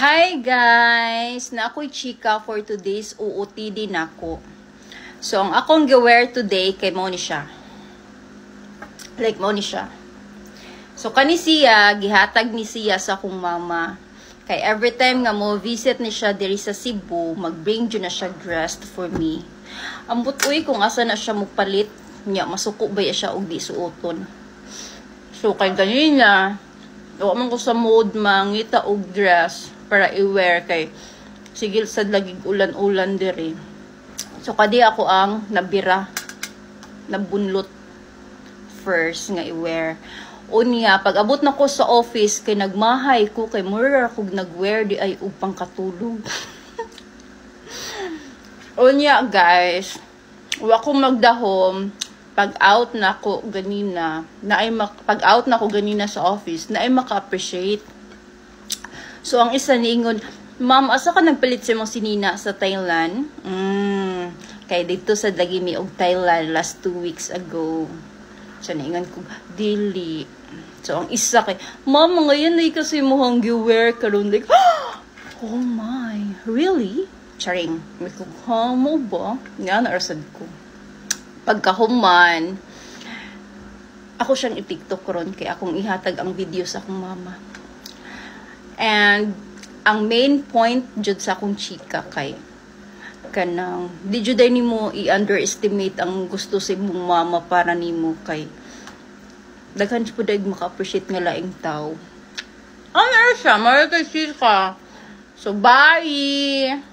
Hi guys! Na ako'y chika for today's OOTD nako. So, ang akong gi-wear today kay mo ni siya. Like mo ni siya. So, kani siya, gihatag ni siya sa akong mama. Kay every time nga mo visit ni siya diri sa Cebu, mag-bring dyan na siya dressed for me. Ambot uy kung asa na siya mupalit, niya masuko ba siya og di suoton. So, kay ganina, o man ko sa mood mangita og dress para i-wear kay sigil sad lagig ulan-ulan diri. So kadi ako ang nabira, nabunlot first nga i-wear. Unya pag abot na ko sa office kay nagmahay ko kay mura kog nag-wear di ay upang katulog. Unya guys, wa ko magdahom pag out na ko ganina, pag out na ko ganina sa office, na ay maka-appreciate. So, ang isa niingon, Ma'am, asa ka nagpalit sa mong sinina sa Thailand? Kaya dito sa Dagimi og Thailand last 2 weeks ago. So, naingon ko, dili. So, ang isa kay, Ma'am, ngayon ay kasi mo hang gi-wear karon like, oh my, really? Charing. May ko, mo ba? Nga, naarasad ko. Pagkahuman, ako siyang i-tiktok ron kay akong ihatag ang video sa akong mama. And ang main point jud sa akong chika kay kanang di jud nimo i-underestimate ang gusto sa imong mama para nimo kay daghan jud pud maka-appreciate nga laing tao. Ano siya, kay chika. So bye.